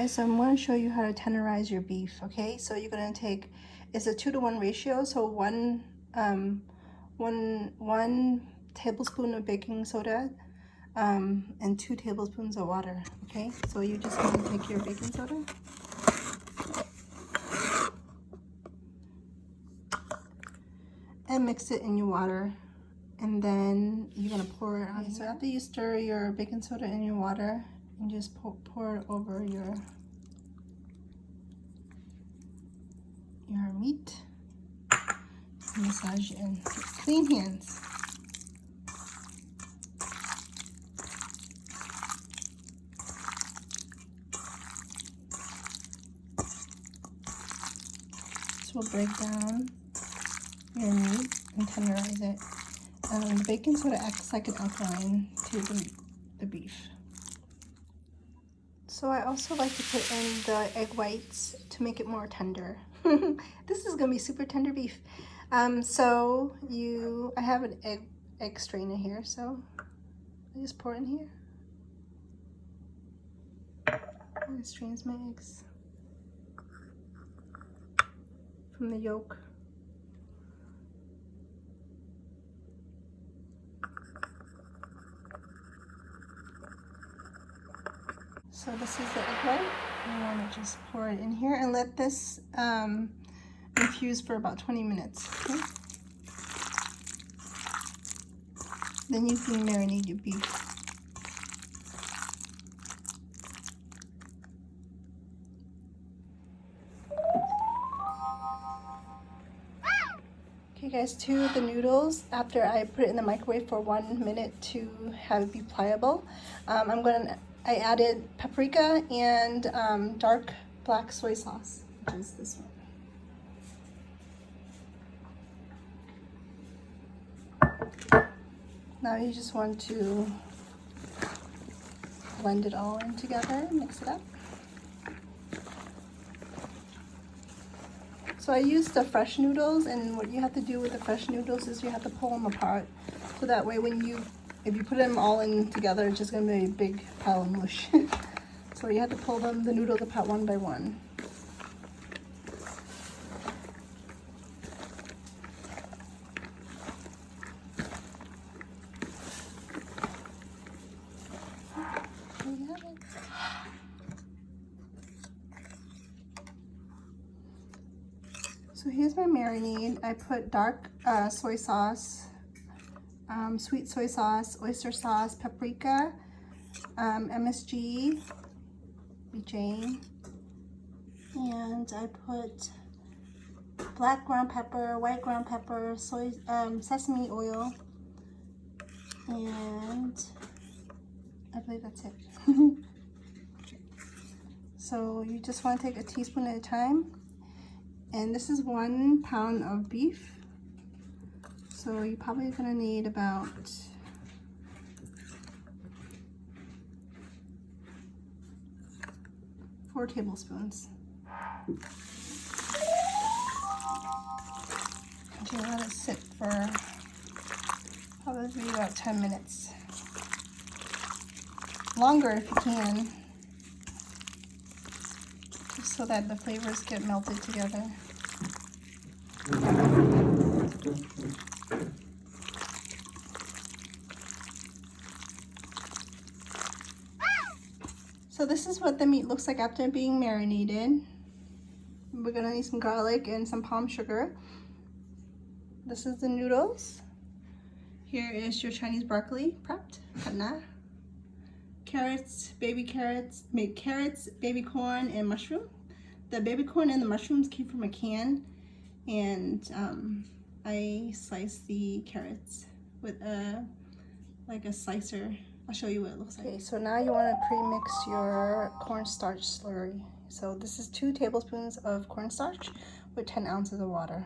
guys, so I'm going to show you how to tenderize your beef. Okay, so you're going to take, it's a 2-to-1 ratio, so one tablespoon of baking soda and 2 tablespoons of water. Okay, so you just going to take your baking soda and mix it in your water, and then you're going to pour it on. Okay, so after you stir your baking soda in your water, and just pour it over your meat. Massage it in. Clean hands. This will break down your meat and tenderize it. The baking soda acts like an alkaline to the beef. So I also like to put in the egg whites to make it more tender. This is gonna be super tender beef. I have an egg strainer here, so I just pour it in here. And it strains my eggs from the yolk. So this is the egg white. I want to just pour it in here and let this infuse for about 20 minutes. Okay? Then you can marinate your beef. Okay guys, to the noodles, after I put it in the microwave for 1 minute to have it be pliable, I added paprika and dark black soy sauce, which is this one. Now you just want to blend it all in together, mix it up. So I used the fresh noodles, and what you have to do with the fresh noodles is you have to pull them apart. So that way if you put them all in together, it's just gonna be a big pile of mush. So you have to pull the noodles apart one by one. There you have it. So here's my marinade. I put dark soy sauce, sweet soy sauce, oyster sauce, paprika, MSG, Jane, and I put black ground pepper, white ground pepper, sesame oil, and I believe that's it. So you just want to take a teaspoon at a time. And this is 1 pound of beef. So you're probably gonna need about 4 tablespoons. And you let it sit for probably about 10 minutes. Longer if you can, just so that the flavors get melted together. So this is what the meat looks like after being marinated. We're gonna need some garlic and some palm sugar. This is the noodles. Here is your Chinese broccoli prepped. Carrots, baby corn, and mushroom. The baby corn and the mushrooms came from a can, and I sliced the carrots with like a slicer. I'll show you what it looks like. Okay, so now you want to pre-mix your cornstarch slurry. So this is 2 tablespoons of cornstarch with 10 ounces of water.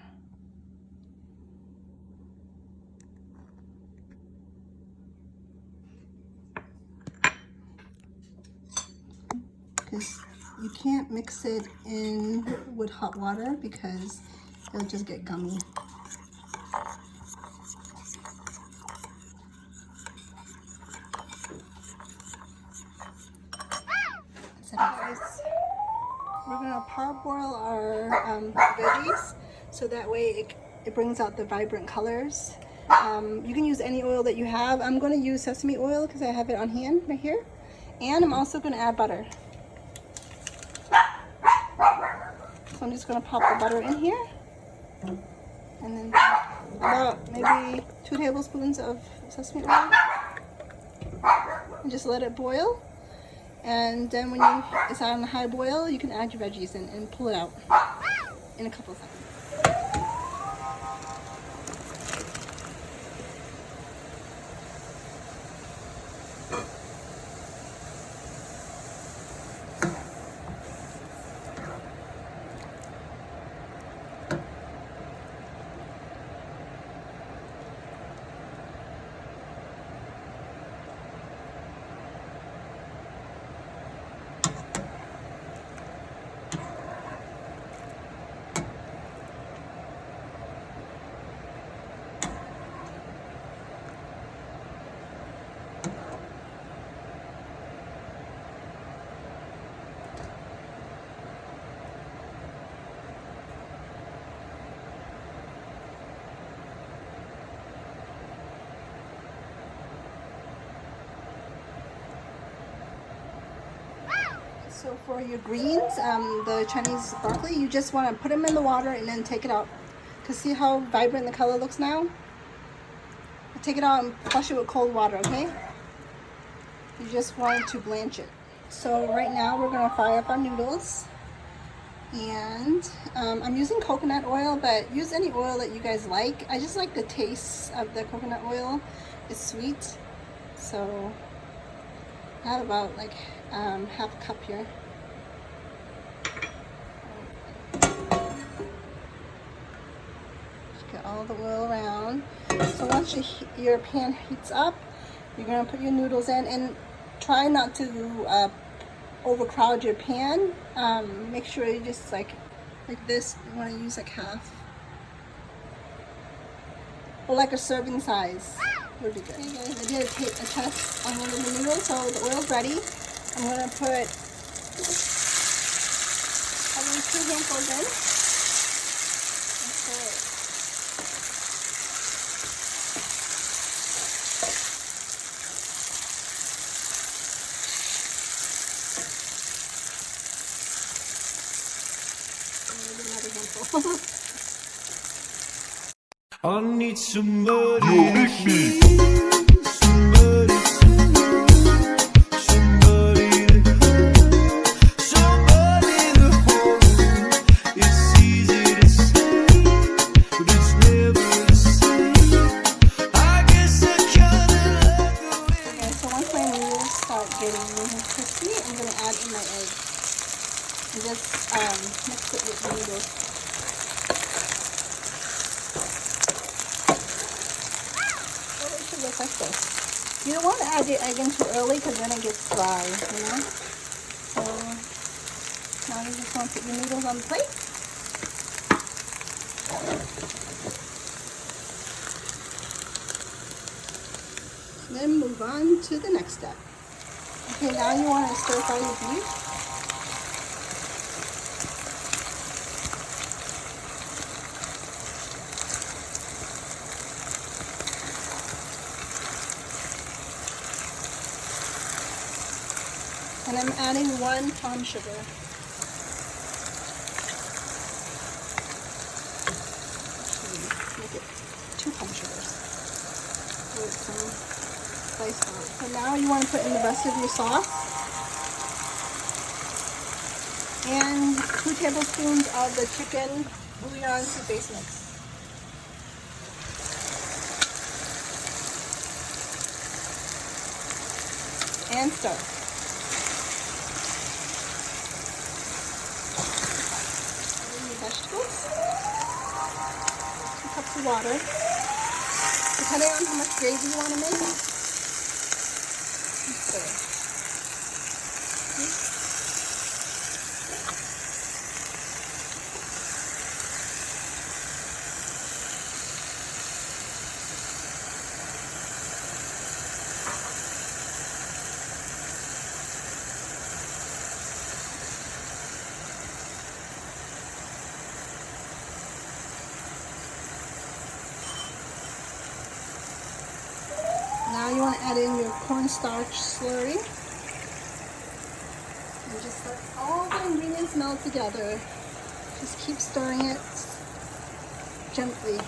Because you can't mix it in with hot water because it'll just get gummy. That's it, guys. parboil our veggies, so that way it brings out the vibrant colors. You can use any oil that you have. I'm going to use sesame oil because I have it on hand right here. And I'm also going to add butter. So I'm just going to pop the butter in here. And then about maybe 2 tablespoons of sesame oil. And just let it boil. And then when it's on high boil, you can add your veggies in and pull it out in a couple of seconds. So for your greens, the Chinese broccoli, you just want to put them in the water and then take it out. Because see how vibrant the color looks now? Take it out and flush it with cold water, okay? You just want to blanch it. So right now we're going to fry up our noodles. And I'm using coconut oil, but use any oil that you guys like. I just like the taste of the coconut oil. It's sweet. So I have about like half a cup here. Just get all the oil around. So once your pan heats up, you're going to put your noodles in, and try not to overcrowd your pan. Make sure you just like this. You want to use like half, or like a serving size would be good. Okay guys, I did a test on one of the noodles, so the oil's ready. I'm going to put probably 2 handfuls in. I need somebody to hear, somebody to know, somebody to hold, somebody to hold. It's easy to say, but it's never the same. I guess I kinda like the way. Okay, so once my noodles start getting crispy, I'm going to add in my egg. And just mix it with the noodles. Look like this. You don't want to add your egg in too early because then it gets dry, you know? So now you just want to put your noodles on the plate. Then move on to the next step. Okay, now you want to stir fry your beef. And I'm adding 1 palm sugar. Actually, make it 2 palm sugars with some spice on it. So now you want to put in the rest of your sauce. And 2 tablespoons of the chicken bouillon soup base mix. And stir. Vegetables, 2 cups of water, depending on how much gravy you want to make. want to add in your cornstarch slurry. And just let all the ingredients melt together. Just keep stirring it gently.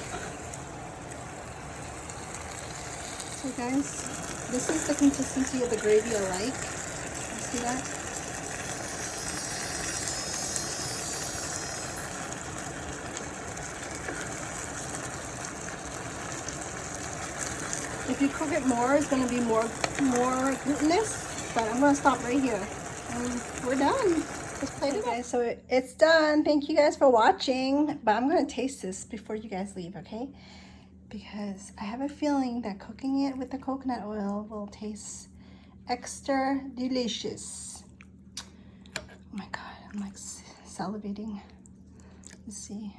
So guys, this is the consistency of the gravy I like. You see that? If you cook it more, it's going to be more glutinous, but I'm going to stop right here. And we're done. Just plate it up. So it's done. Thank you guys for watching, but I'm going to taste this before you guys leave, okay? Because I have a feeling that cooking it with the coconut oil will taste extra delicious. Oh my God, I'm like salivating. Let's see.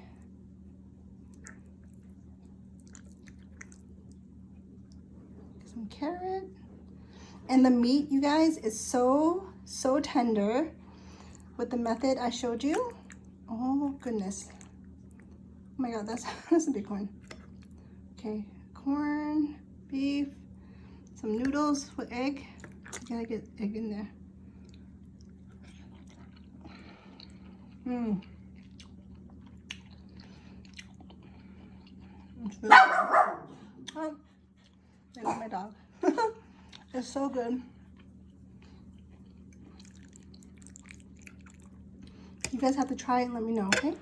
Some carrot. And the meat, you guys, is so tender with the method I showed you. Oh goodness. Oh my God, that's a big one. Okay, corn, beef, some noodles with egg. You gotta get egg in there. Mmm. It's really good. Oh, there's my dog. It's so good. You guys have to try it and let me know, okay?